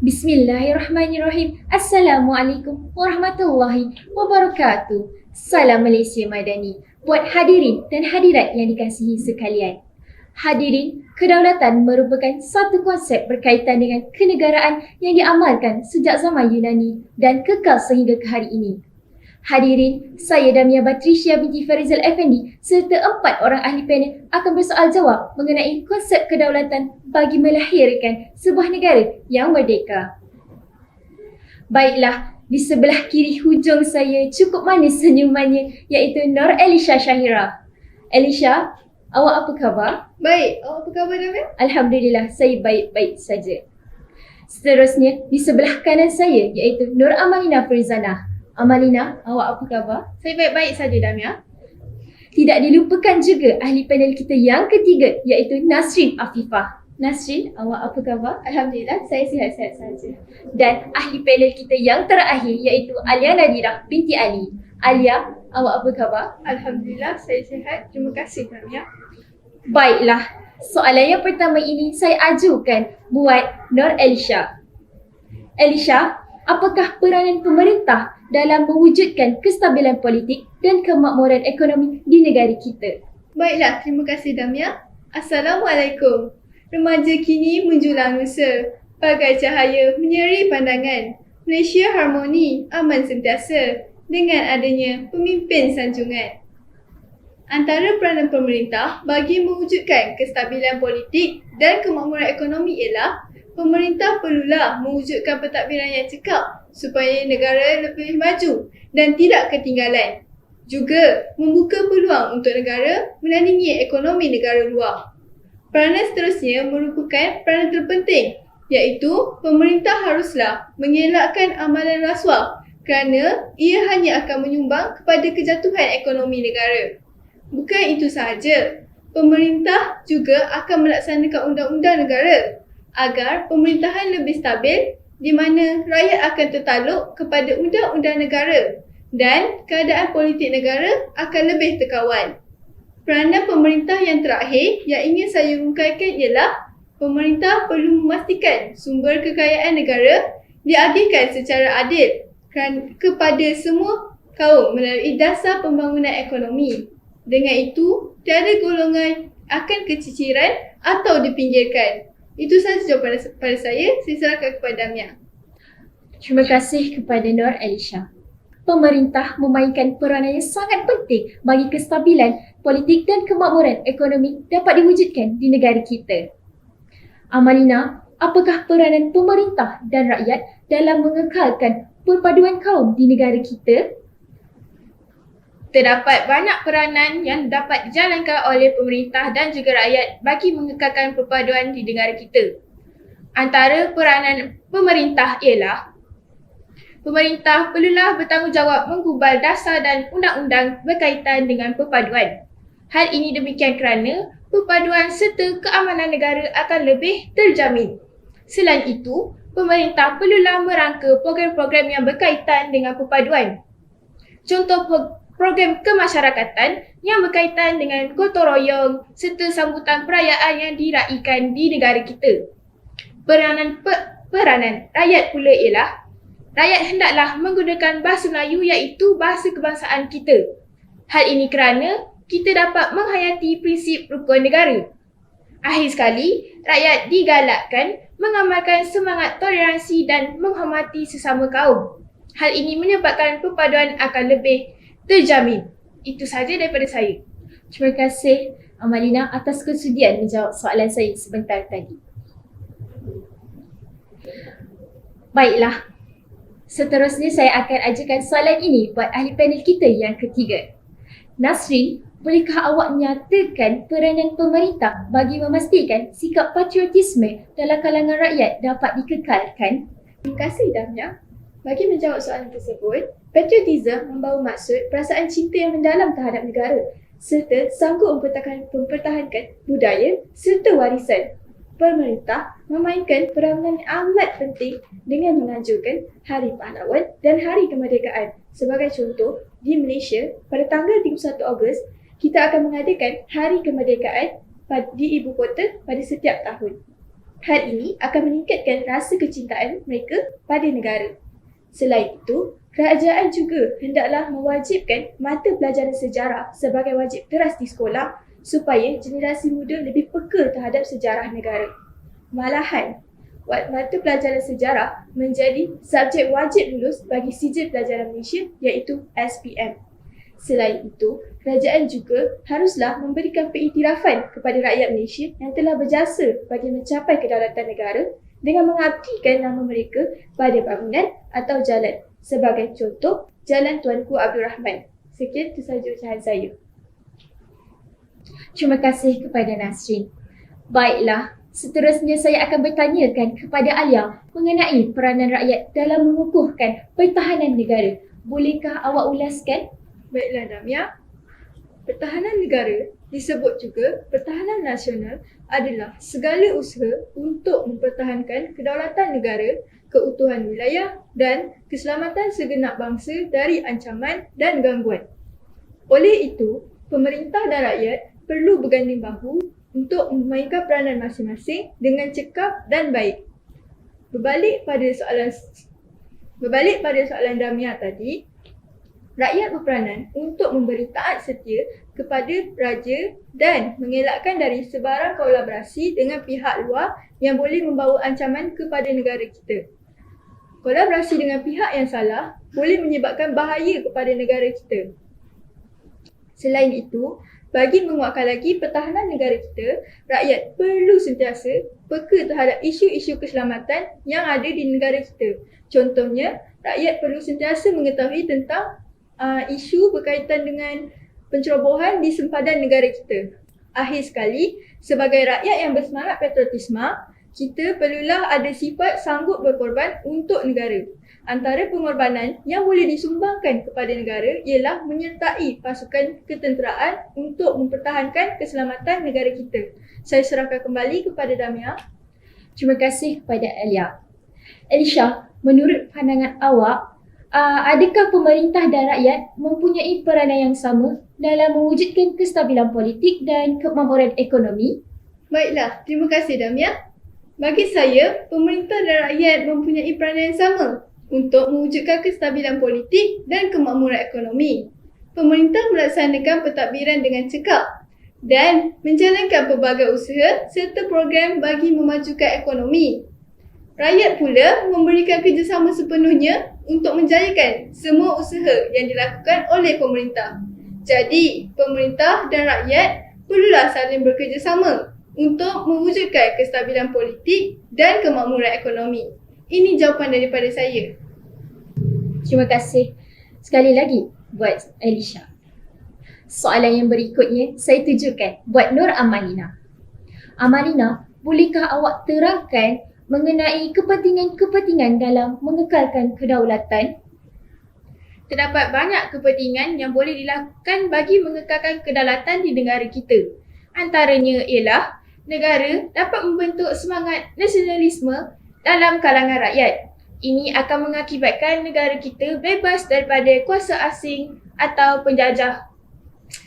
Bismillahirrahmanirrahim. Assalamualaikum warahmatullahi wabarakatuh. Salam Malaysia Madani. Buat hadirin dan hadirat yang dikasihi sekalian. Hadirin, kedaulatan merupakan satu konsep berkaitan dengan kenegaraan yang diamalkan sejak zaman Yunani dan kekal sehingga ke hari ini. Hadirin, saya Damia Batrisya binti Farizal Effendi serta 4 orang ahli panel akan bersoal jawab mengenai konsep kedaulatan bagi melahirkan sebuah negara yang merdeka. Baiklah, di sebelah kiri hujung saya cukup manis senyumannya iaitu Nur Elisha Shahira. Elisha, awak apa khabar? Baik, awak apa khabar Damia? Alhamdulillah, saya baik-baik saja. Seterusnya, di sebelah kanan saya iaitu Nur Amalina Farizana. Amalina, awak apa khabar? Saya baik-baik saja Damia. Tidak dilupakan juga ahli panel kita yang ketiga iaitu Nasrin Afifah. Nasrin, awak apa khabar? Alhamdulillah, saya sihat-sihat saja. Dan ahli panel kita yang terakhir iaitu Alia Nadirah binti Ali. Alia, awak apa khabar? Alhamdulillah, saya sihat. Terima kasih Damia. Baiklah, soalan yang pertama ini saya ajukan buat Nur Elisha. Elisha, apakah peranan pemerintah dalam mewujudkan kestabilan politik dan kemakmuran ekonomi di negara kita? Baiklah, terima kasih Damia. Assalamualaikum. Remaja kini menjulang nusa, bagai cahaya menyeri pandangan. Malaysia harmoni, aman sentiasa dengan adanya pemimpin sanjungan. Antara peranan pemerintah bagi mewujudkan kestabilan politik dan kemakmuran ekonomi ialah pemerintah perlulah mewujudkan pentadbiran yang cekap supaya negara lebih maju dan tidak ketinggalan. Juga membuka peluang untuk negara menandingi ekonomi negara luar. Peranan seterusnya merupakan peranan terpenting iaitu pemerintah haruslah mengelakkan amalan rasuah kerana ia hanya akan menyumbang kepada kejatuhan ekonomi negara. Bukan itu sahaja, pemerintah juga akan melaksanakan undang-undang negara agar pemerintahan lebih stabil di mana rakyat akan tertakluk kepada undang-undang negara dan keadaan politik negara akan lebih terkawal. Peranan pemerintah yang terakhir yang ingin saya rungkaikan ialah pemerintah perlu memastikan sumber kekayaan negara diagihkan secara adil kepada semua kaum melalui dasar pembangunan ekonomi. Dengan itu, tiada golongan akan keciciran atau dipinggirkan. Itu sahaja jawapan pada saya. Saya serahkan kepada Damia. Terima kasih kepada Nur Elisha. Pemerintah memainkan peranan yang sangat penting bagi kestabilan politik dan kemakmuran ekonomi dapat diwujudkan di negara kita. Amalina, apakah peranan pemerintah dan rakyat dalam mengekalkan perpaduan kaum di negara kita? Terdapat banyak peranan yang dapat dijalankan oleh pemerintah dan juga rakyat bagi mengekalkan perpaduan di negara kita. Antara peranan pemerintah ialah pemerintah perlulah bertanggungjawab menggubal dasar dan undang-undang berkaitan dengan perpaduan. Hal ini demikian kerana perpaduan serta keamanan negara akan lebih terjamin. Selain itu, pemerintah perlulah merangka program-program yang berkaitan dengan perpaduan. Contoh program kemasyarakatan yang berkaitan dengan gotong royong serta sambutan perayaan yang diraikan di negara kita. Peranan rakyat pula ialah rakyat hendaklah menggunakan bahasa Melayu iaitu bahasa kebangsaan kita. Hal ini kerana kita dapat menghayati prinsip rukun negara. Akhir sekali, rakyat digalakkan mengamalkan semangat toleransi dan menghormati sesama kaum. Hal ini menyebabkan perpaduan akan lebih terjamin. Itu sahaja daripada saya. Terima kasih Amalina atas kesudian menjawab soalan saya sebentar tadi. Baiklah, seterusnya saya akan ajukan soalan ini buat ahli panel kita yang ketiga. Nasrin, bolehkah awak nyatakan peranan pemerintah bagi memastikan sikap patriotisme dalam kalangan rakyat dapat dikekalkan? Terima kasih Damia. Bagi menjawab soalan tersebut, patriotisme membawa maksud perasaan cinta yang mendalam terhadap negara serta sanggup mempertahankan budaya serta warisan. Pemerintah memainkan peranan amat penting dengan menganjurkan Hari Pahlawan dan Hari Kemerdekaan. Sebagai contoh, di Malaysia pada tanggal 31 Ogos, kita akan mengadakan Hari Kemerdekaan di ibu kota pada setiap tahun. Hal ini akan meningkatkan rasa kecintaan mereka pada negara. Selain itu, kerajaan juga hendaklah mewajibkan mata pelajaran sejarah sebagai wajib teras di sekolah supaya generasi muda lebih peka terhadap sejarah negara. Malahan, mata pelajaran sejarah menjadi subjek wajib lulus bagi Sijil Pelajaran Malaysia iaitu SPM. Selain itu, kerajaan juga haruslah memberikan pengiktirafan kepada rakyat Malaysia yang telah berjasa bagi mencapai kedaulatan negara dengan mengabdikan nama mereka pada bangunan atau jalan. Sebagai contoh, Jalan Tuanku Abdul Rahman. Sekian itu sahaja ucapan saya. Terima kasih kepada Nasrin. Baiklah, seterusnya saya akan bertanyakan kepada Alia mengenai peranan rakyat dalam mengukuhkan pertahanan negara. Bolehkah awak ulaskan? Baiklah Damia, pertahanan negara disebut juga pertahanan nasional adalah segala usaha untuk mempertahankan kedaulatan negara, keutuhan wilayah dan keselamatan segenap bangsa dari ancaman dan gangguan. Oleh itu, pemerintah dan rakyat perlu berganding bahu untuk memainkan peranan masing-masing dengan cekap dan baik. Berbalik pada soalan Damia tadi, rakyat berperanan untuk memberi taat setia kepada raja dan mengelakkan dari sebarang kolaborasi dengan pihak luar yang boleh membawa ancaman kepada negara kita. Kolaborasi dengan pihak yang salah boleh menyebabkan bahaya kepada negara kita. Selain itu, bagi menguatkan lagi pertahanan negara kita, rakyat perlu sentiasa peka terhadap isu-isu keselamatan yang ada di negara kita. Contohnya, rakyat perlu sentiasa mengetahui tentang isu berkaitan dengan pencerobohan di sempadan negara kita. Akhir sekali, sebagai rakyat yang bersemangat patriotisme, kita perlulah ada sifat sanggup berkorban untuk negara. Antara pengorbanan yang boleh disumbangkan kepada negara ialah menyertai pasukan ketenteraan untuk mempertahankan keselamatan negara kita. Saya serahkan kembali kepada Damia. Terima kasih kepada Alia. Elisha, menurut pandangan awak, adakah pemerintah dan rakyat mempunyai peranan yang sama dalam mewujudkan kestabilan politik dan kemakmuran ekonomi? Baiklah, terima kasih Damia. Bagi saya, pemerintah dan rakyat mempunyai peranan yang sama untuk mewujudkan kestabilan politik dan kemakmuran ekonomi. Pemerintah melaksanakan pentadbiran dengan cekap dan menjalankan pelbagai usaha serta program bagi memajukan ekonomi. Rakyat pula memberikan kerjasama sepenuhnya untuk menjayakan semua usaha yang dilakukan oleh pemerintah. Jadi, pemerintah dan rakyat perlulah saling bekerjasama untuk mewujudkan kestabilan politik dan kemakmuran ekonomi. Ini jawapan daripada saya. Terima kasih sekali lagi buat Elisha. Soalan yang berikutnya saya tujukan buat Nur Amalina. Amalina, bolehkah awak terangkan mengenai kepentingan-kepentingan dalam mengekalkan kedaulatan? Terdapat banyak kepentingan yang boleh dilakukan bagi mengekalkan kedaulatan di negara kita. Antaranya ialah negara dapat membentuk semangat nasionalisme dalam kalangan rakyat. Ini akan mengakibatkan negara kita bebas daripada kuasa asing atau penjajah.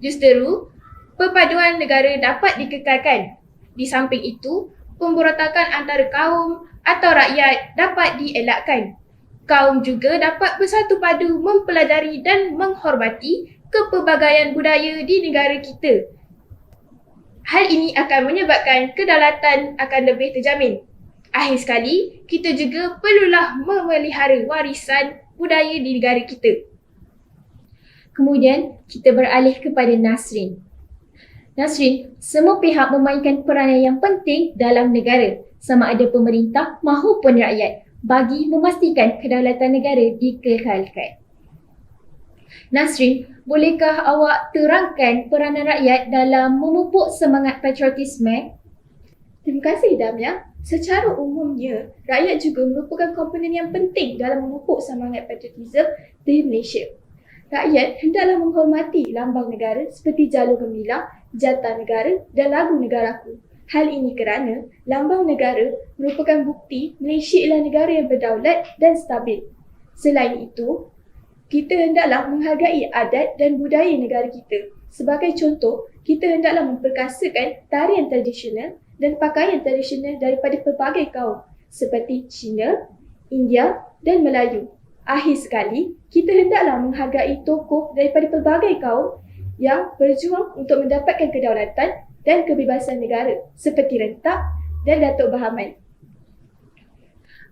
Justeru, perpaduan negara dapat dikekalkan. Di samping itu, pemberontakan antara kaum atau rakyat dapat dielakkan. Kaum juga dapat bersatu padu mempelajari dan menghormati kepelbagaian budaya di negara kita. Hal ini akan menyebabkan kedaulatan akan lebih terjamin. Akhir sekali, kita juga perlulah memelihara warisan budaya di negara kita. Kemudian, kita beralih kepada Nasrin. Nasrin, semua pihak memainkan peranan yang penting dalam negara, sama ada pemerintah mahupun rakyat, bagi memastikan kedaulatan negara dikekalkan. Nasrin, bolehkah awak terangkan peranan rakyat dalam memupuk semangat patriotisme? Terima kasih Damia. Secara umumnya, rakyat juga merupakan komponen yang penting dalam memupuk semangat patriotisme di Malaysia. Rakyat hendaklah menghormati lambang negara seperti jalur gemilang, jata negara dan lagu negaraku. Hal ini kerana lambang negara merupakan bukti Malaysia ialah negara yang berdaulat dan stabil. Selain itu, kita hendaklah menghargai adat dan budaya negara kita. Sebagai contoh, kita hendaklah memperkasakan tarian tradisional dan pakaian tradisional daripada pelbagai kaum seperti Cina, India dan Melayu. Akhir sekali, kita hendaklah menghargai tokoh daripada pelbagai kaum yang berjuang untuk mendapatkan kedaulatan dan kebebasan negara seperti Rentak dan Datuk Bahaman.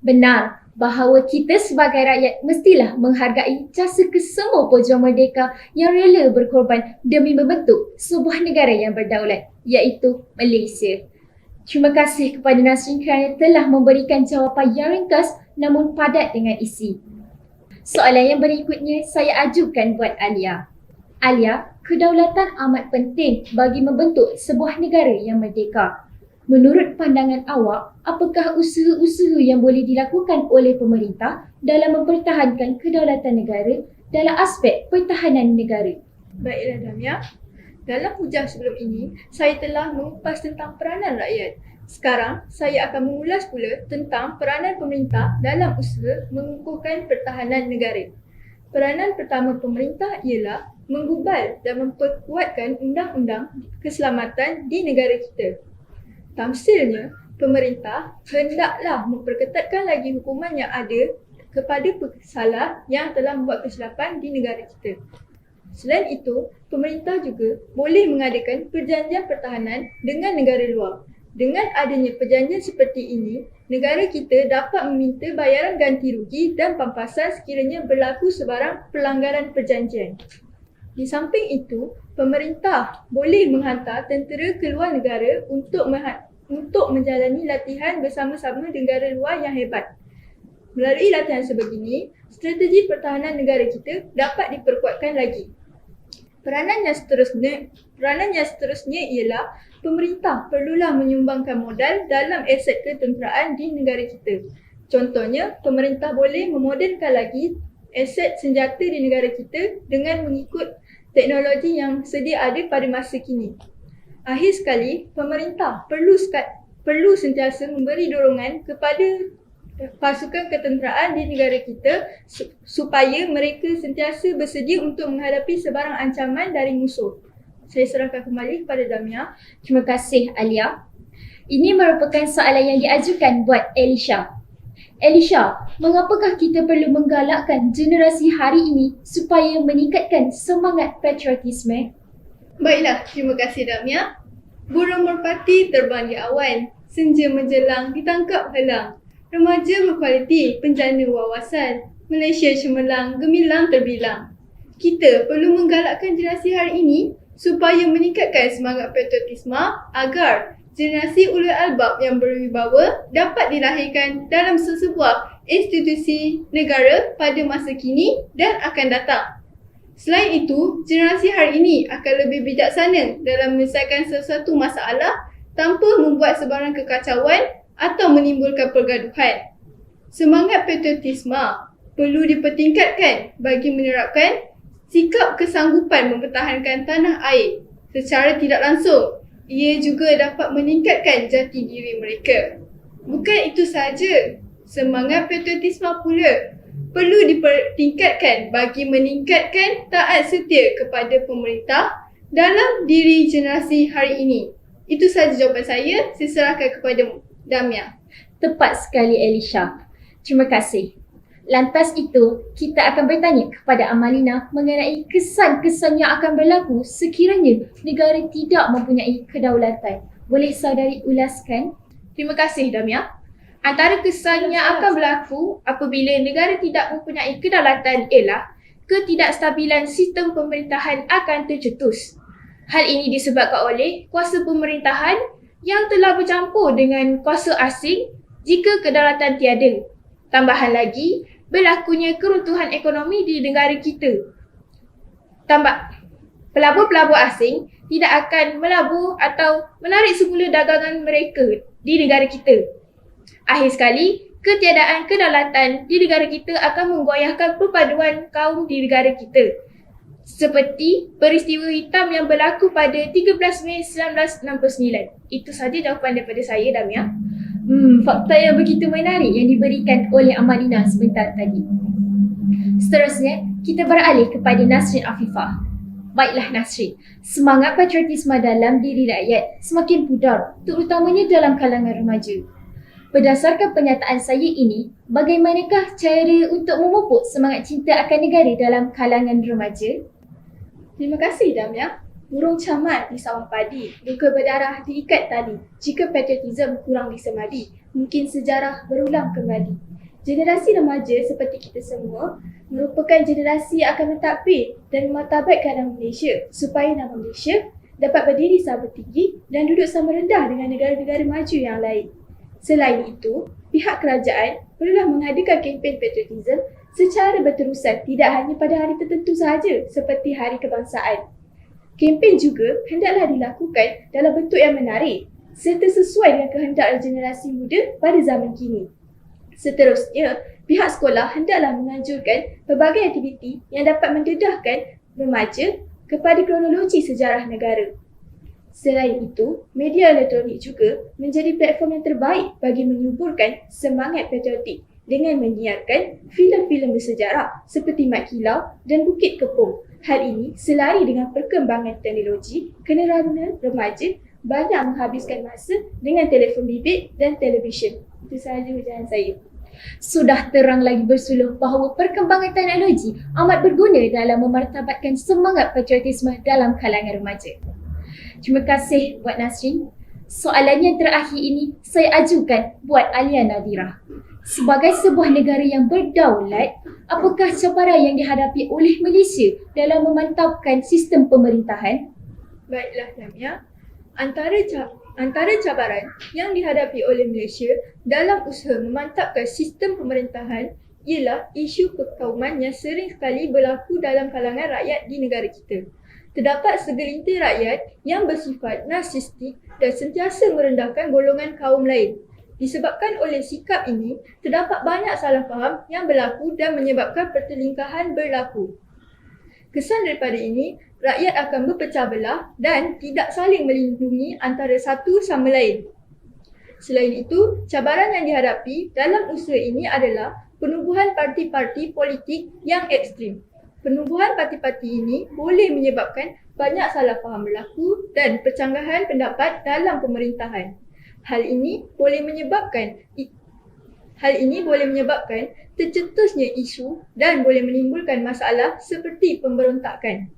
Benar bahawa kita sebagai rakyat mestilah menghargai jasa kesemua pejuang merdeka yang rela berkorban demi membentuk sebuah negara yang berdaulat, iaitu Malaysia. Terima kasih kepada Nasrin kerana telah memberikan jawapan yang ringkas namun padat dengan isi. Soalan yang berikutnya saya ajukan buat Alia. Alia, kedaulatan amat penting bagi membentuk sebuah negara yang merdeka. Menurut pandangan awak, apakah usaha-usaha yang boleh dilakukan oleh pemerintah dalam mempertahankan kedaulatan negara dalam aspek pertahanan negara? Baiklah Damia, dalam hujah sebelum ini, saya telah mengupas tentang peranan rakyat. Sekarang, saya akan mengulas pula tentang peranan pemerintah dalam usaha mengukuhkan pertahanan negara. Peranan pertama pemerintah ialah menggubal dan memperkuatkan undang-undang keselamatan di negara kita. Tamsilnya, pemerintah hendaklah memperketatkan lagi hukuman yang ada kepada pesalah yang telah membuat kesilapan di negara kita. Selain itu, pemerintah juga boleh mengadakan perjanjian pertahanan dengan negara luar. Dengan adanya perjanjian seperti ini, negara kita dapat meminta bayaran ganti rugi dan pampasan sekiranya berlaku sebarang pelanggaran perjanjian. Di samping itu, pemerintah boleh menghantar tentera ke luar negara untuk menjalani latihan bersama-sama negara luar yang hebat. Melalui latihan sebegini, strategi pertahanan negara kita dapat diperkuatkan lagi. Peranan yang seterusnya ialah pemerintah perlulah menyumbangkan modal dalam aset ketenteraan di negara kita. Contohnya, pemerintah boleh memodenkan lagi aset senjata di negara kita dengan mengikut teknologi yang sedia ada pada masa kini. Akhir sekali, pemerintah perlu sentiasa memberi dorongan kepada pasukan ketenteraan di negara kita supaya mereka sentiasa bersedia untuk menghadapi sebarang ancaman dari musuh. Saya serahkan kembali kepada Damia. Terima kasih Alia. Ini merupakan soalan yang diajukan buat Elisha. Elisha, mengapakah kita perlu menggalakkan generasi hari ini supaya meningkatkan semangat patriotisme? Baiklah, terima kasih Damia. Burung merpati terbang di awan, senja menjelang ditangkap halang. Remaja berkualiti, penjana wawasan. Malaysia cemerlang, gemilang terbilang. Kita perlu menggalakkan generasi hari ini supaya meningkatkan semangat patriotisme agar generasi ulul albab yang berwibawa dapat dilahirkan dalam sesebuah institusi negara pada masa kini dan akan datang. Selain itu, generasi hari ini akan lebih bijaksana dalam menyelesaikan sesuatu masalah tanpa membuat sebarang kekacauan atau menimbulkan pergaduhan. Semangat patriotisme perlu dipertingkatkan bagi menerapkan sikap kesanggupan mempertahankan tanah air. Secara tidak langsung, ia juga dapat meningkatkan jati diri mereka. Bukan itu sahaja, semangat patriotisme pula perlu dipertingkatkan bagi meningkatkan taat setia kepada pemerintah dalam diri generasi hari ini. Itu sahaja jawapan saya serahkan kepada Damia. Tepat sekali Elisha. Terima kasih. Lantas itu, kita akan bertanya kepada Amalina mengenai kesan-kesan yang akan berlaku sekiranya negara tidak mempunyai kedaulatan. Boleh saudari ulaskan? Terima kasih Damia. Antara kesan yang akan berlaku apabila negara tidak mempunyai kedaulatan ialah ketidakstabilan sistem pemerintahan akan tercetus. Hal ini disebabkan oleh kuasa pemerintahan yang telah bercampur dengan kuasa asing jika kedaulatan tiada. Tambahan lagi, berlakunya keruntuhan ekonomi di negara kita. Pelabur-pelabur asing tidak akan melabur atau menarik semula dagangan mereka di negara kita. Akhir sekali, ketiadaan kedaulatan di negara kita akan menggoyahkan perpaduan kaum di negara kita. Seperti peristiwa hitam yang berlaku pada 13 Mei 1969. Itu sahaja jawapan daripada saya, Damia. Fakta yang begitu menarik yang diberikan oleh Amalina sebentar tadi. Seterusnya, kita beralih kepada Nasrin Afifah. Baiklah Nasrin, semangat patriotisme dalam diri rakyat semakin pudar, terutamanya dalam kalangan remaja. Berdasarkan pernyataan saya ini, bagaimanakah cara untuk memupuk semangat cinta akan negara dalam kalangan remaja? Terima kasih Damia. Burung camat di sawah padi, luka berdarah diikat tali. Jika patriotisme kurang disemadi, mungkin sejarah berulang kembali. Generasi remaja seperti kita semua merupakan generasi yang akan mentadbir dan memartabatkan nama Malaysia supaya nama Malaysia dapat berdiri sama tinggi dan duduk sama rendah dengan negara-negara maju yang lain. Selain itu, pihak kerajaan perlulah mengadakan kempen patriotisme secara berterusan tidak hanya pada hari tertentu sahaja seperti Hari Kebangsaan. Kempen juga hendaklah dilakukan dalam bentuk yang menarik serta sesuai dengan kehendak generasi muda pada zaman kini. Seterusnya, pihak sekolah hendaklah menganjurkan pelbagai aktiviti yang dapat mendedahkan remaja kepada kronologi sejarah negara. Selain itu, media elektronik juga menjadi platform yang terbaik bagi menyuburkan semangat patriotik dengan menyiarkan filem-filem bersejarah seperti Mat Kilau dan Bukit Kepong. Hal ini selari dengan perkembangan teknologi kerana remaja banyak menghabiskan masa dengan telefon bimbit dan televisyen. Itu sahaja ujian saya. Sudah terang lagi bersuluh bahawa perkembangan teknologi amat berguna dalam memartabatkan semangat patriotisme dalam kalangan remaja. Terima kasih buat Nasrin. Soalan yang terakhir ini saya ajukan buat Alia Nadira. Sebagai sebuah negara yang berdaulat, apakah cabaran yang dihadapi oleh Malaysia dalam memantapkan sistem pemerintahan? Baiklah Damia, antara cabaran yang dihadapi oleh Malaysia dalam usaha memantapkan sistem pemerintahan ialah isu perkauman yang sering sekali berlaku dalam kalangan rakyat di negara kita. Terdapat segelintir rakyat yang bersifat narsistik dan sentiasa merendahkan golongan kaum lain. Disebabkan oleh sikap ini, terdapat banyak salah faham yang berlaku dan menyebabkan pertelingkahan berlaku. Kesan daripada ini, rakyat akan berpecah belah dan tidak saling melindungi antara satu sama lain. Selain itu, cabaran yang dihadapi dalam usaha ini adalah penubuhan parti-parti politik yang ekstrim. Penubuhan parti-parti ini boleh menyebabkan banyak salah faham berlaku dan percanggahan pendapat dalam pemerintahan. Hal ini boleh menyebabkan tercetusnya isu dan boleh menimbulkan masalah seperti pemberontakan.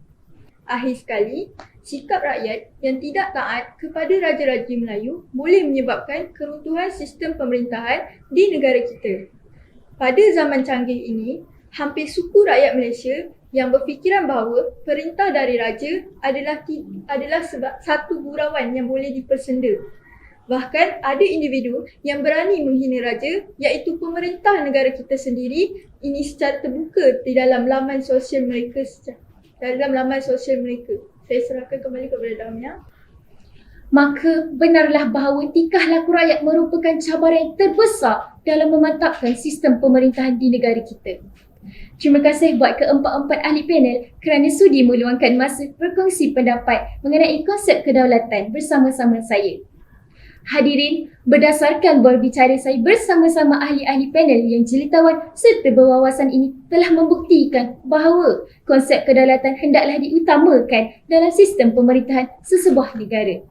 Akhir sekali, sikap rakyat yang tidak taat kepada raja-raja Melayu boleh menyebabkan keruntuhan sistem pemerintahan di negara kita. Pada zaman canggih ini, hampir suku rakyat Malaysia yang berfikiran bahawa perintah dari raja adalah satu gurauan yang boleh dipersenda. Bahkan ada individu yang berani menghina raja, iaitu pemerintah negara kita sendiri, ini secara terbuka di dalam laman sosial mereka. Saya serahkan kembali kepada Damia. Maka benarlah bahawa tingkah laku rakyat merupakan cabaran yang terbesar dalam memantapkan sistem pemerintahan di negara kita. Terima kasih buat keempat-empat ahli panel kerana sudi meluangkan masa berkongsi pendapat mengenai konsep kedaulatan bersama-sama saya. Hadirin, berdasarkan berbicara saya bersama-sama ahli-ahli panel yang jelitawan serta berwawasan ini telah membuktikan bahawa konsep kedaulatan hendaklah diutamakan dalam sistem pemerintahan sesebuah negara.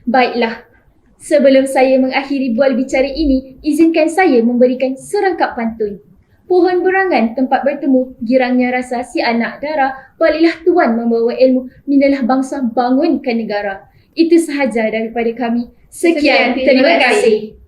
Baiklah, sebelum saya mengakhiri bual bicara ini, izinkan saya memberikan serangkap pantun. Pohon berangan tempat bertemu, girangnya rasa si anak dara, baliklah tuan membawa ilmu, minalah bangsa bangunkan negara. Itu sahaja daripada kami. Sekian, terima kasih.